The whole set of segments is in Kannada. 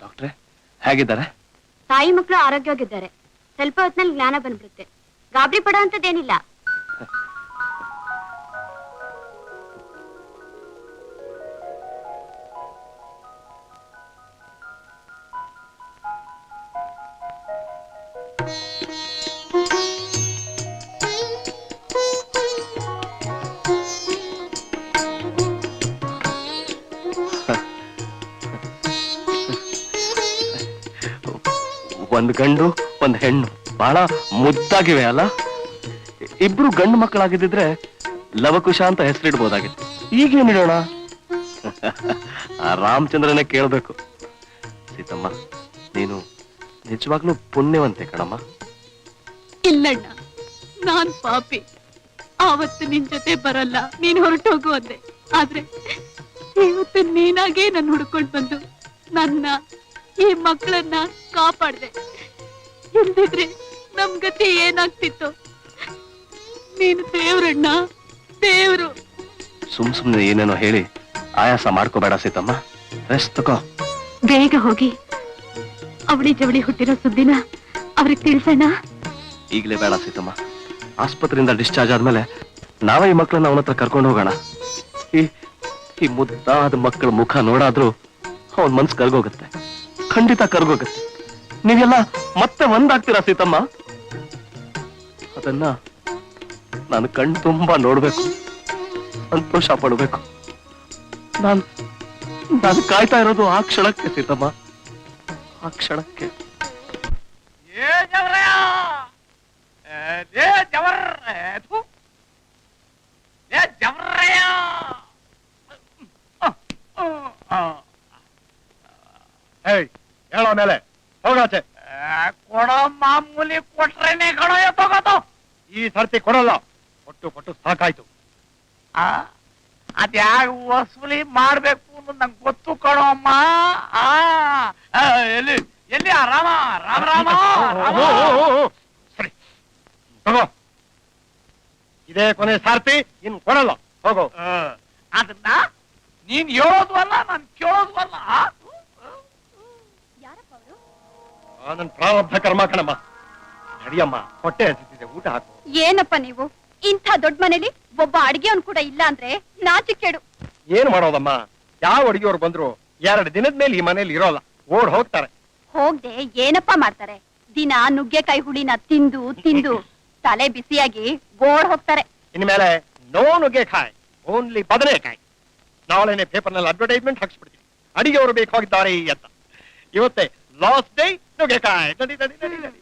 ಡಾಕ್ಟ್ರೆ ಹೇಗಿದ್ದಾರೆ? ತಾಯಿ ಮಕ್ಕಳು ಆರೋಗ್ಯವಾಗಿದ್ದಾರೆ. ಸ್ವಲ್ಪ ಹೊತ್ತಿನಲ್ಲಿ ಜ್ಞಾನ ಬಂದ್ಬಿಡುತ್ತೆ. ಗಾಬರಿ ಪಡೋ ಅಂತದ್ದೇನಿಲ್ಲ. ಒಂದು ಗಂಡು ಒಂದು ಹೆಣ್ಣು ಬಹಳ ಮುದ್ದಾಗಿವೆ ಅಲ್ಲ? ಇಬ್ರು ಗಂಡು ಮಕ್ಕಳಾಗಿದ್ದಿದ್ರೆ ಲವಕುಶ ಅಂತ ಹೆಸರಿಡ್ಬೋದಾಗಿತ್ತು. ಈಗೇನಿಡೋಣ? ಆ ರಾಮಚಂದ್ರನೇ ಕೇಳ್ಬೇಕು. ಸೀತಮ್ಮ, ನೀನು ನಿಜವಾಗ್ಲೂ ಪುಣ್ಯವಂತೆ ಕಣಮ್ಮ. ಇಲ್ಲಣ್ಣ, ನಾನ್ ಪಾಪಿ. ಆವತ್ತು ನಿನ್ ಜೊತೆ ಬರಲ್ಲ, ನೀನ್ ಹೊರಟೋಗು ಅಂದೆ. ಆದ್ರೆ ಇವತ್ತು ನೀನಾಗೇ ನನ್ ಹುಡ್ಕೊಂಡ್ ಬಂದು ನನ್ನ ಈ ಮಕ್ಕಳನ್ನ ಕಾಪಾಡ್ದೆ. ಇಲ್ದಿದ್ರೆ ನಮ್ ಗತಿ ಏನಾಗ್ತಿತ್ತು? ನೀನು ದೇವ್ರಣ್ಣ, ದೇವ್ರು. ಸುಮ್ನೆ ಏನೇನೋ ಹೇಳಿ ಆಯಾಸ ಮಾಡ್ಕೋಬೇಡ ಸೀತಮ್ಮ. ರೆಸ್ಟ್ ತಗೋ. ಬೇಗ ಹೋಗಿ ಅವಳಿ ಜವಳಿ ಹುಟ್ಟಿರೋ ಸುದ್ದಿನ ಅವ್ರಿಗೆ ತಿಳ್ಸೋಣ. ಈಗಲೇ ಬೇಡ ಸೀತಮ್ಮ. ಆಸ್ಪತ್ರೆಯಿಂದ ಡಿಸ್ಚಾರ್ಜ್ ಆದ್ಮೇಲೆ ನಾವೇ ಈ ಮಕ್ಕಳನ್ನ ಅವನ ಹತ್ರ ಕರ್ಕೊಂಡು ಹೋಗೋಣ. ಈ ಮುದ್ದಾದ ಮಕ್ಕಳ ಮುಖ ನೋಡಾದ್ರೂ ಅವನ್ ಮನ್ಸು ಕರ್ಗೋಗತ್ತೆ, ಖಂಡಿತ ಕರ್ಗೋಗತ್ತೆ. ನೀವೆಲ್ಲ ಮತ್ತೆ ಒಂದಾಗ್ತೀರಾ ಸೀತಮ್ಮ? ಅದನ್ನ ನಾನು ಕಣ್ ತುಂಬಾ ನೋಡ್ಬೇಕು, ಸಂತೋಷ ಪಡ್ಬೇಕು. ನಾನು ಕಾಯ್ತಾ ಇರೋದು ಆ ಕ್ಷಣಕ್ಕೆ ಸೀತಮ್ಮ, ಆ ಕ್ಷಣಕ್ಕೆ. ಹೇಳೋ ಮೇಲೆ ಹೋಗಾಚೆ. ಕೊಡೋ ಮಾಮೂಲಿ ಕೊಟ್ರೇನೆ ಕಣೋ ತಗೋದು. ಈ ಸರ್ತಿ ಕೊಡಲ್ಲ, ಕೊಟ್ಟು ಕೊಟ್ಟು ಸಾಕಾಯ್ತು. ಅದ್ಯಾಗ ವಸೂಲಿ ಮಾಡ್ಬೇಕು ಅನ್ನೋದು ನಂಗೆ ಗೊತ್ತು ಕಣೋ ಅಮ್ಮ. ಎಲ್ಲಿ ಎಲ್ಲಿ ರಾಮ ರಾಮ ರಾಮ ಸರಿ ತಗೋ, ಇದೇ ಕೊನೆ ಸಾರ್ತಿ, ಇನ್ ಕೊಡಲ್ಲ, ಹೋಗೋ. ಅದನ್ನ ನೀನ್ ಹೇಳೋದು ಅಲ್ಲ, ನಾನ್ ಕೇಳೋದು ಅಲ್ಲ. ನನ್ ಪ್ರಾರಬ್ಧ ಕರ್ಮ ಕಣಮ್ಮ. ನಡಿಯಮ್ಮ, ಹೊಟ್ಟೆ ಹಸಿತಿದೆ, ಊಟ ಹಾಕು. ಏನಪ್ಪ ನೀವು ಇಂಥ ದೊಡ್ಡ ಮನೇಲಿ ಒಬ್ಬ ಅಡಿಗೆಯವನ್ ಕೂಡ ಇಲ್ಲ ಅಂದ್ರೆ ನಾಚಿಕೆಡು. ಏನ್ ಮಾಡೋದಮ್ಮ, ಯಾವ ಅಡಿಗೆಯವ್ರು ಬಂದ್ರು 2 ದಿನದ ಮೇಲೆ ಈ ಮನೇಲಿ ಇರೋಲ್ಲ, ಓಡ್ ಹೋಗ್ತಾರೆ. ಹೋಗ್ದೆ ಏನಪ್ಪ ಮಾಡ್ತಾರೆ? ದಿನ ನುಗ್ಗೆಕಾಯಿ ಹುಳಿನ ತಿಂದು ತಿಂದು ತಲೆ ಬಿಸಿಯಾಗಿ ಗೋಡ್ ಹೋಗ್ತಾರೆ. ಇನ್ಮೇಲೆ ನೋ ನುಗ್ಗೆಕಾಯಿ, ಓನ್ಲಿ ಬದನೆಕಾಯಿ. ನಾಳೆನೆ ಪೇಪರ್ನಲ್ಲಿ ಅಡ್ವರ್ಟೈಸ್ಮೆಂಟ್ ಹಾಕ್ಸ್ಬಿಡ್ತೀವಿ, ಅಡಿಗೆಯವರು ಬೇಕಾಗಿದ್ದಾರೆ ಅಂತ. ಇವತ್ತೇ ಲಾಸ್ಟ್ ಡೇ ನುಗ್ಗೆಕಾಯಿ. ನಡಿ ನಡಿ ನಡಿ ನಡಿ.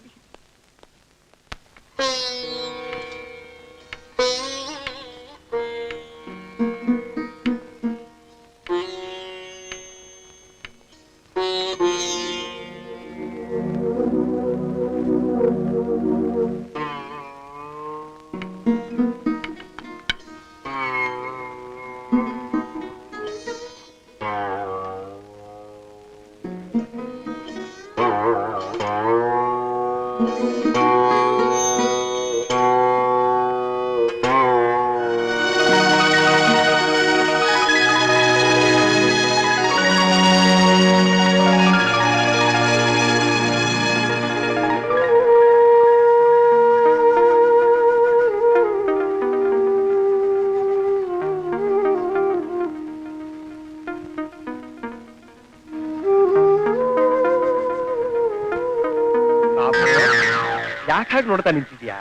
ಯಾಕಾಗಿ ನೋಡ್ತಾ ನಿಂತಿದ್ಯಾ?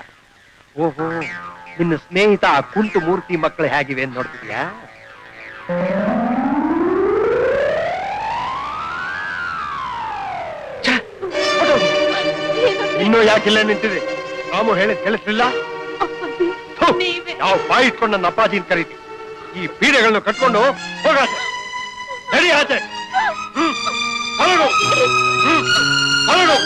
ಓಹೋ, ನಿನ್ನ ಸ್ನೇಹಿತ ಕುಂಟು ಮೂರ್ತಿ ಮಕ್ಕಳು ಹೇಗಿವೆ ಅಂತ ನೋಡ್ತಿದ್ಯಾ? ಇನ್ನೂ ಯಾಕಿಲ್ಲ ನಿಂತಿದೆ? ರಾಮು ಹೇಳಿದ್ ಕೇಳಿಸ್ಲಿಲ್ಲ? ಯಾವ ಬಾಯಿ ಇಟ್ಕೊಂಡು ನನ್ನ ಅಪ್ಪಾಜಿನ ಕರೀತಿ. ಈ ಪೀಡೆಗಳನ್ನು ಕಟ್ಕೊಂಡು ಹೋಗಾಚೆ, ನಡಿ ಆಚೆ. ಹೊರಡು ಹೊರಡು.